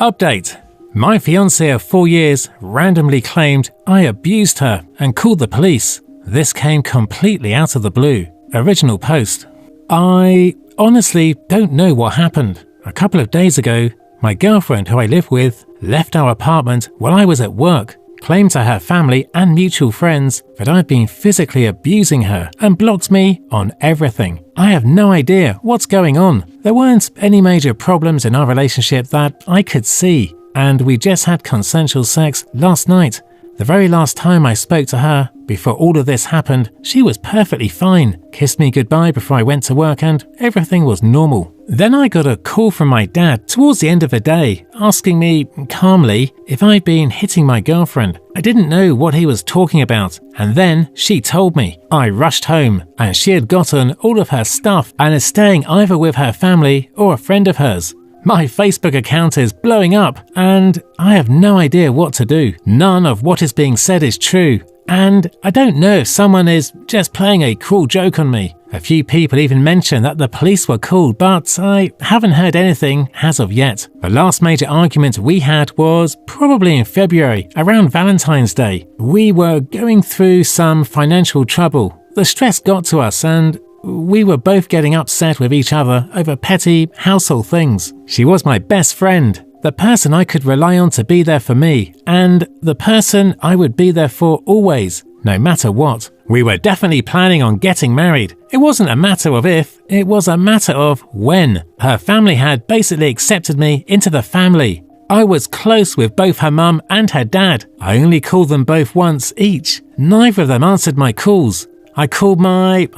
Update. My fiancée of 4 years randomly claimed I abused her and called the police. This came completely out of the blue. Original post. I honestly don't know what happened. A couple of days ago, my girlfriend who I live with left our apartment while I was at work, claimed to her family and mutual friends that I'd been physically abusing her and blocked me on everything. I have no idea what's going on. There weren't any major problems in our relationship that I could see, and we just had consensual sex last night. The very last time I spoke to her before all of this happened, she was perfectly fine, kissed me goodbye before I went to work, and everything was normal. Then I got a call from my dad towards the end of the day, asking me calmly if I'd been hitting my girlfriend. I didn't know what he was talking about, and then she told me. I rushed home, and she had gotten all of her stuff and is staying either with her family or a friend of hers. My Facebook account is blowing up, and I have no idea what to do. None of what is being said is true, and I don't know if someone is just playing a cruel joke on me. A few people even mentioned that the police were called, but I haven't heard anything as of yet. The last major argument we had was probably in February, around Valentine's Day. We were going through some financial trouble. The stress got to us, and we were both getting upset with each other over petty household things. She was my best friend, the person I could rely on to be there for me, and the person I would be there for always, no matter what. We were definitely planning on getting married. It wasn't a matter of if, it was a matter of when. Her family had basically accepted me into the family. I was close with both her mum and her dad. I only called them both once each. Neither of them answered my calls. I called my,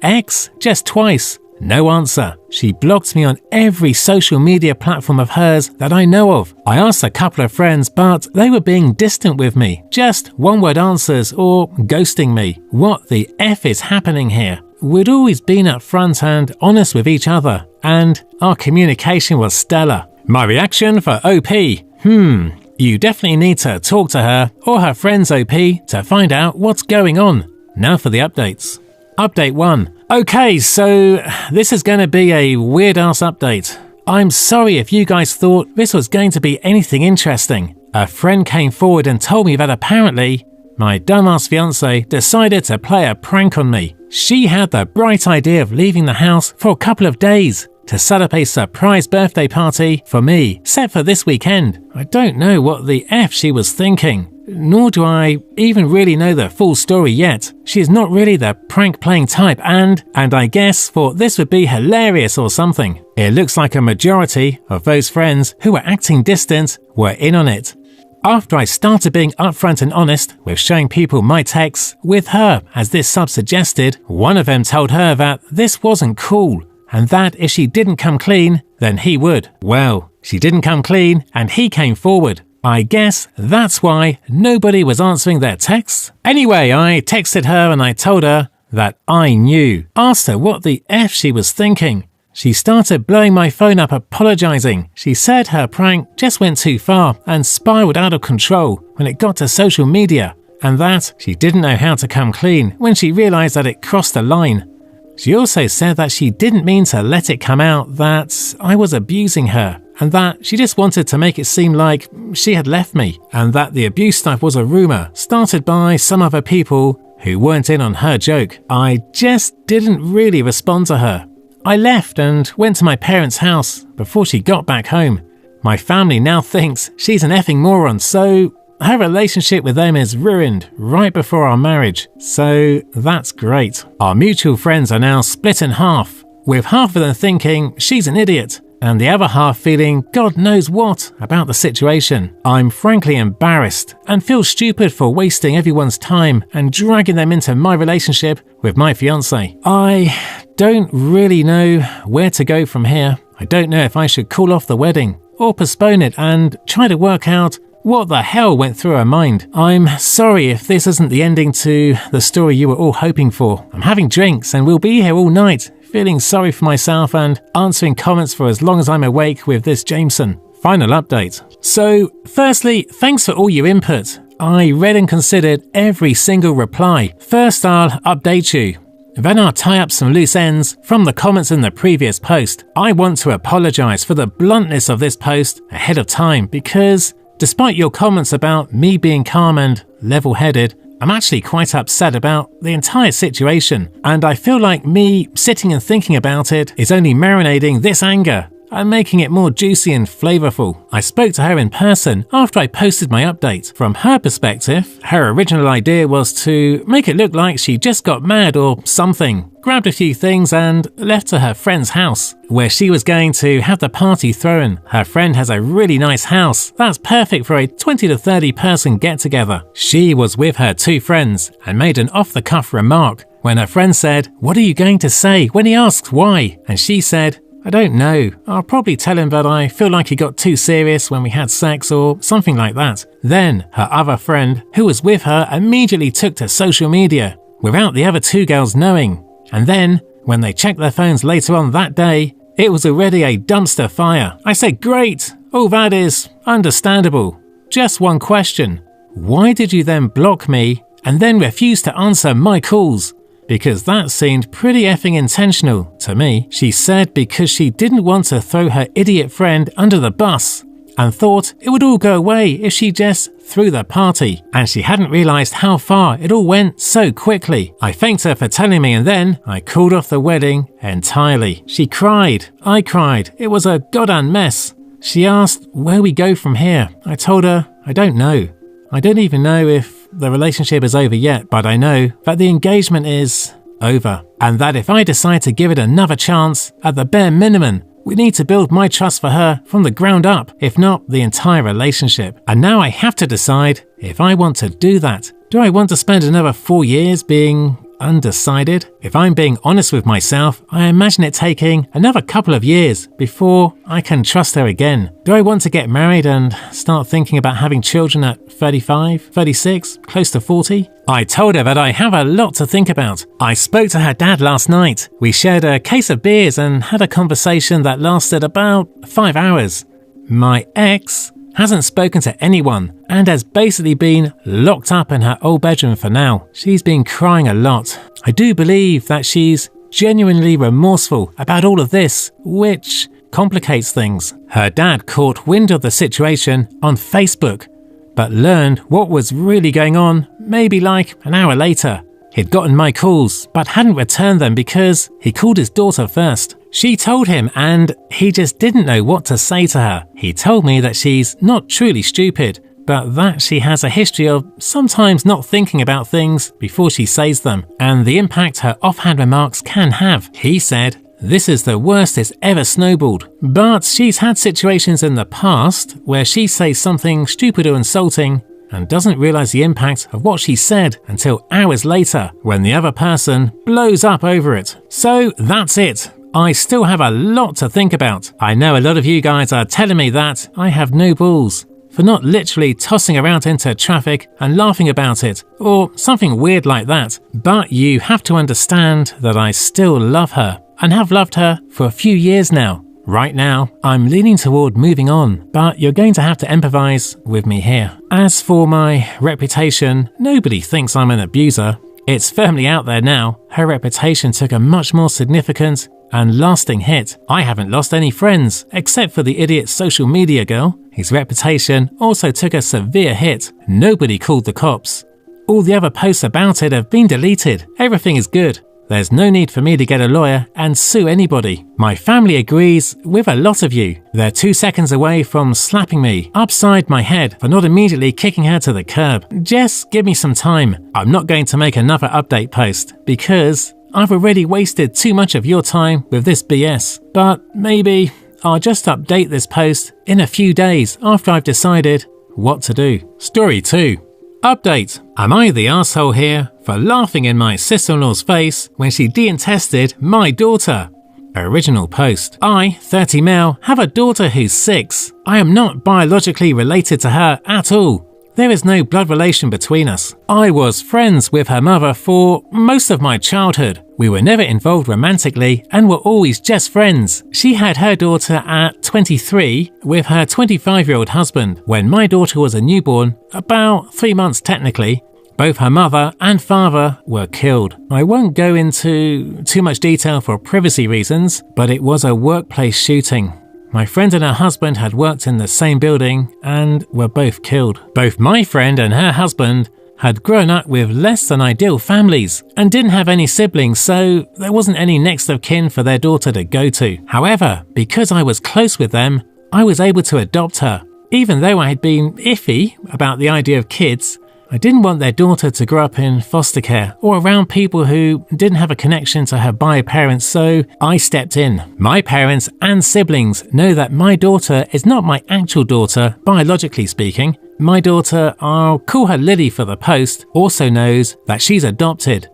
ex just twice. No answer. She blocked me on every social media platform of hers that I know of. I asked a couple of friends, but they were being distant with me. Just one-word answers or ghosting me. What the F is happening here? We'd always been upfront and honest with each other, and our communication was stellar. My reaction for OP. You definitely need to talk to her or her friends OP to find out what's going on. Now for the updates. Update 1. Okay, so this is going to be a weird-ass update. I'm sorry if you guys thought this was going to be anything interesting. A friend came forward and told me that apparently my dumbass fiancée decided to play a prank on me. She had the bright idea of leaving the house for a couple of days to set up a surprise birthday party for me, set for this weekend. I don't know what the F she was thinking. Nor do I even really know the full story yet. She is not really the prank-playing type, and I guess thought this would be hilarious or something. It looks like a majority of those friends who were acting distant were in on it. After I started being upfront and honest with showing people my texts with her, as this sub suggested, one of them told her that this wasn't cool, and that if she didn't come clean, then he would. Well, she didn't come clean, and he came forward. I guess that's why nobody was answering their texts. Anyway, I texted her and I told her that I knew. Asked her what the F she was thinking. She started blowing my phone up apologizing. She said her prank just went too far and spiraled out of control when it got to social media, and that she didn't know how to come clean when she realized that it crossed the line. She also said that she didn't mean to let it come out that I was abusing her, and that she just wanted to make it seem like she had left me, and that the abuse stuff was a rumor started by some other people who weren't in on her joke. I just didn't really respond to her. I left and went to my parents' house before she got back home. My family now thinks she's an effing moron, so her relationship with them is ruined right before our marriage. So that's great. Our mutual friends are now split in half, with half of them thinking she's an idiot, and the other half feeling God knows what about the situation. I'm frankly embarrassed and feel stupid for wasting everyone's time and dragging them into my relationship with my fiancé. I don't really know where to go from here. I don't know if I should call off the wedding or postpone it and try to work out what the hell went through her mind. I'm sorry if this isn't the ending to the story you were all hoping for. I'm having drinks and we'll be here all night, feeling sorry for myself and answering comments for as long as I'm awake with this Jameson. Final update. So, firstly, thanks for all your input. I read and considered every single reply. First, I'll update you. Then I'll tie up some loose ends from the comments in the previous post. I want to apologize for the bluntness of this post ahead of time because despite your comments about me being calm and level-headed, I'm actually quite upset about the entire situation, and I feel like me sitting and thinking about it is only marinating this anger and making it more juicy and flavorful. I spoke to her in person after I posted my update. From her perspective, her original idea was to make it look like she just got mad or something, grabbed a few things and left to her friend's house, where she was going to have the party thrown. Her friend has a really nice house that's perfect for a 20 to 30 person get-together. She was with her two friends and made an off-the-cuff remark when her friend said, "What are you going to say?" when he asks why, and she said, "I don't know. I'll probably tell him that I feel like he got too serious when we had sex or something like that." Then her other friend, who was with her, immediately took to social media without the other two girls knowing. And then, when they checked their phones later on that day, it was already a dumpster fire. I said, "Great. All that is understandable. Just one question. Why did you then block me and then refuse to answer my calls?" Because that seemed pretty effing intentional to me. She said because she didn't want to throw her idiot friend under the bus and thought it would all go away if she just threw the party, and she hadn't realized how far it all went so quickly. I thanked her for telling me, and then I called off the wedding entirely. She cried. I cried. It was a goddamn mess. She asked where we go from here. I told her I don't know. I don't even know if the relationship is over yet, but I know that the engagement is over, and that if I decide to give it another chance, at the bare minimum, we need to build my trust for her from the ground up, if not the entire relationship. And now I have to decide if I want to do that. Do I want to spend another 4 years being undecided? If I'm being honest with myself, I imagine it taking another couple of years before I can trust her again. Do I want to get married and start thinking about having children at 35, 36, close to 40? I told her that I have a lot to think about. I spoke to her dad last night. We shared a case of beers and had a conversation that lasted about 5 hours. My ex hasn't spoken to anyone and has basically been locked up in her old bedroom for now. She's been crying a lot. I do believe that she's genuinely remorseful about all of this, which complicates things. Her dad caught wind of the situation on Facebook, but learned what was really going on maybe like an hour later. He'd gotten my calls, but hadn't returned them because he called his daughter first. She told him and he just didn't know what to say to her. He told me that she's not truly stupid, but that she has a history of sometimes not thinking about things before she says them, and the impact her offhand remarks can have. He said, "This is the worst it's ever snowballed." But she's had situations in the past where she says something stupid or insulting and doesn't realize the impact of what she said until hours later when the other person blows up over it. So that's it. I still have a lot to think about. I know a lot of you guys are telling me that I have no balls for not literally tossing around into traffic and laughing about it, or something weird like that. But you have to understand that I still love her and have loved her for a few years now. Right now, I'm leaning toward moving on, but you're going to have to empathize with me here. As for my reputation, nobody thinks I'm an abuser. It's firmly out there now. Her reputation took a much more significant and lasting hit. I haven't lost any friends, except for the idiot social media girl. His reputation also took a severe hit. Nobody called the cops. All the other posts about it have been deleted. Everything is good. There's no need for me to get a lawyer and sue anybody. My family agrees with a lot of you. They're 2 seconds away from slapping me upside my head for not immediately kicking her to the curb. Just give me some time. I'm not going to make another update post because I've already wasted too much of your time with this BS. But maybe I'll just update this post in a few days after I've decided what to do. Story 2. Update. Am I the asshole here for laughing in my sister-in-law's face when she de-intested my daughter? Original post. I, 30 male, have a daughter who's 6. I am not biologically related to her at all. There is no blood relation between us. I was friends with her mother for most of my childhood. We were never involved romantically and were always just friends. She had her daughter at 23 with her 25-year-old husband when my daughter was a newborn, about 3 months technically, Both her mother and father were killed. I won't go into too much detail for privacy reasons, but it was a workplace shooting. My friend and her husband had worked in the same building and were both killed. Both my friend and her husband had grown up with less than ideal families and didn't have any siblings, so there wasn't any next of kin for their daughter to go to. However, because I was close with them, I was able to adopt her. Even though I had been iffy about the idea of kids, I didn't want their daughter to grow up in foster care or around people who didn't have a connection to her bio parents, so I stepped in. My parents and siblings know that my daughter is not my actual daughter, biologically speaking. My daughter, I'll call her Lily for the post, also knows that she's adopted.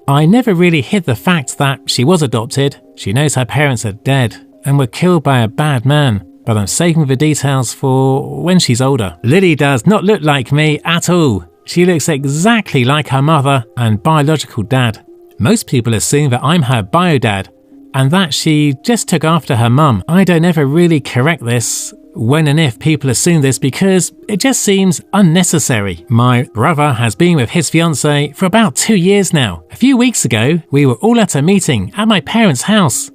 I never really hid the fact that she was adopted. She knows her parents are dead and were killed by a bad man, but I'm saving the details for when she's older. Lily does not look like me at all. She looks exactly like her mother and biological dad. Most people assume that I'm her bio dad and that she just took after her mum. I don't ever really correct this when and if people assume this because it just seems unnecessary. My brother has been with his fiancée for about 2 years now. A few weeks ago, we were all at a meeting at my parents' house,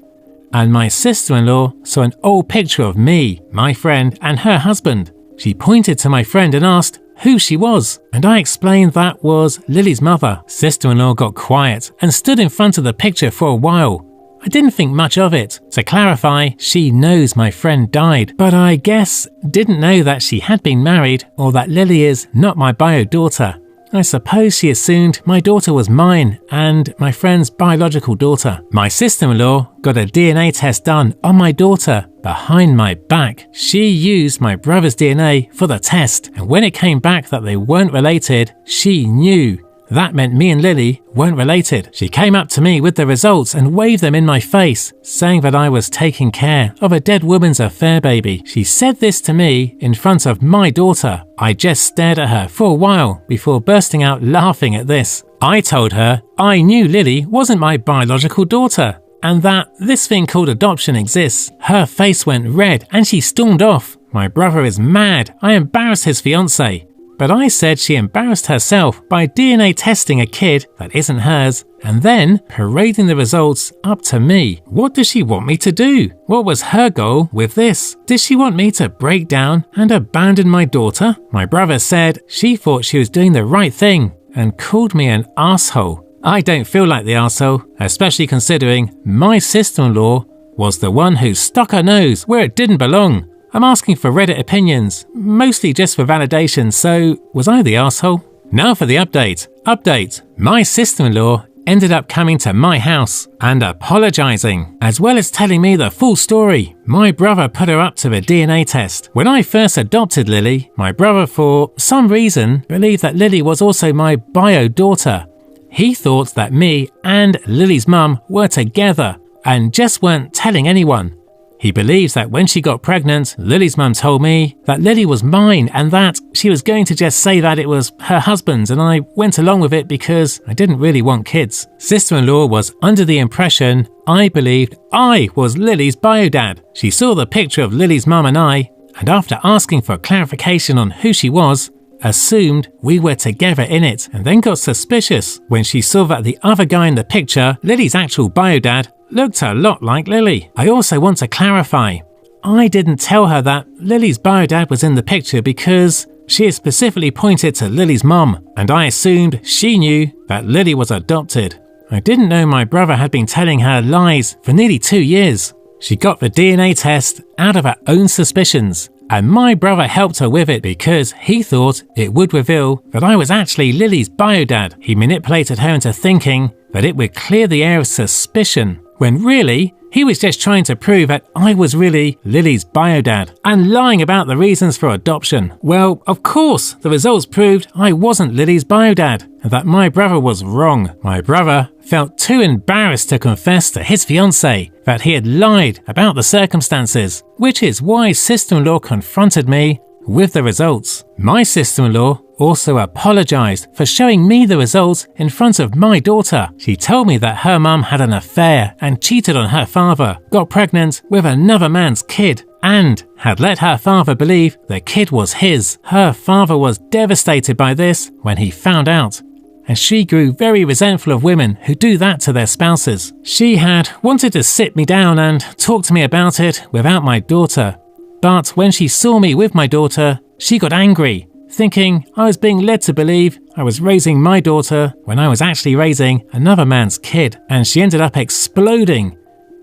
and my sister-in-law saw an old picture of me, my friend, and her husband. She pointed to my friend and asked who she was, and I explained that was Lily's mother. Sister-in-law got quiet and stood in front of the picture for a while. I didn't think much of it. To clarify, she knows my friend died, but I guess didn't know that she had been married or that Lily is not my bio daughter. I suppose she assumed my daughter was mine and my friend's biological daughter. My sister-in-law got a DNA test done on my daughter behind my back. She used my brother's DNA for the test, and when it came back that they weren't related, she knew. That meant me and Lily weren't related. She came up to me with the results and waved them in my face, saying that I was taking care of a dead woman's affair baby. She said this to me in front of my daughter. I just stared at her for a while before bursting out laughing at this. I told her I knew Lily wasn't my biological daughter and that this thing called adoption exists. Her face went red and she stormed off. My brother is mad. I embarrassed his fiancée. But I said she embarrassed herself by DNA testing a kid that isn't hers and then parading the results up to me. What does she want me to do? What was her goal with this? Did she want me to break down and abandon my daughter? My brother said she thought she was doing the right thing and called me an asshole. I don't feel like the asshole, especially considering my sister-in-law was the one who stuck her nose where it didn't belong. I'm asking for Reddit opinions, mostly just for validation, so was I the asshole? Now for the update. My sister-in-law ended up coming to my house and apologizing, as well as telling me the full story. My brother put her up to the DNA test. When I first adopted Lily, my brother for some reason believed that Lily was also my bio daughter. He thought that me and Lily's mum were together and just weren't telling anyone. He believes that when she got pregnant, Lily's mum told me that Lily was mine and that she was going to just say that it was her husband's, and I went along with it because I didn't really want kids. Sister-in-law was under the impression I believed I was Lily's bio dad. She saw the picture of Lily's mum and I, and after asking for clarification on who she was, assumed we were together in it, and then got suspicious when she saw that the other guy in the picture, Lily's actual bio dad, looked a lot like Lily. I also want to clarify, I didn't tell her that Lily's bio dad was in the picture because she had specifically pointed to Lily's mum, and I assumed she knew that Lily was adopted. I didn't know my brother had been telling her lies for nearly 2 years. She got the DNA test out of her own suspicions, and my brother helped her with it because he thought it would reveal that I was actually Lily's bio dad. He manipulated her into thinking that it would clear the air of suspicion, when really, he was just trying to prove that I was really Lily's bio dad and lying about the reasons for adoption. Well, of course, the results proved I wasn't Lily's bio dad and that my brother was wrong. My brother felt too embarrassed to confess to his fiancée that he had lied about the circumstances, which is why sister-in-law confronted me with the results. My sister-in-law also apologized for showing me the results in front of my daughter. She told me that her mum had an affair and cheated on her father, got pregnant with another man's kid, and had let her father believe the kid was his. Her father was devastated by this when he found out. and she grew very resentful of women who do that to their spouses. She had wanted to sit me down and talk to me about it without my daughter. But when she saw me with my daughter, she got angry, thinking I was being led to believe I was raising my daughter when I was actually raising another man's kid, and she ended up exploding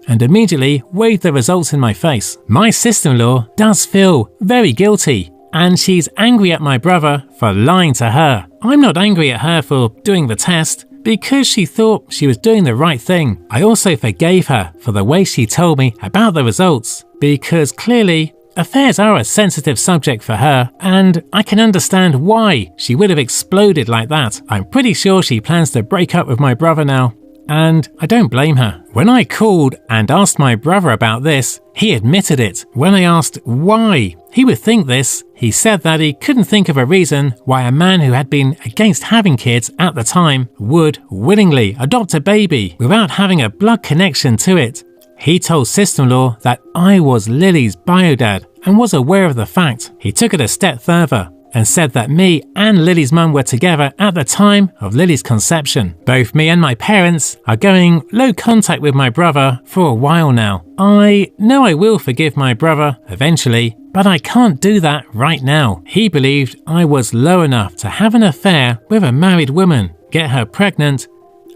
and immediately waved the results in my face. My sister-in-law does feel very guilty, and she's angry at my brother for lying to her. I'm not angry at her for doing the test because she thought she was doing the right thing. I also forgave her for the way she told me about the results, because clearly affairs are a sensitive subject for her, and I can understand why she would have exploded like that. I'm pretty sure she plans to break up with my brother now, and I don't blame her. When I called and asked my brother about this, he admitted it. When I asked why he would think this, he said that he couldn't think of a reason why a man who had been against having kids at the time would willingly adopt a baby without having a blood connection to it. He told sister-in-law that I was Lily's bio-dad and was aware of the fact. He took it a step further and said that me and Lily's mum were together at the time of Lily's conception. Both me and my parents are going low contact with my brother for a while now. I know I will forgive my brother eventually, but I can't do that right now. He believed I was low enough to have an affair with a married woman, get her pregnant,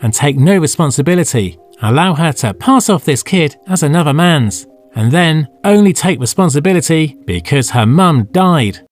and take no responsibility. Allow her to pass off this kid as another man's, and then only take responsibility because her mum died.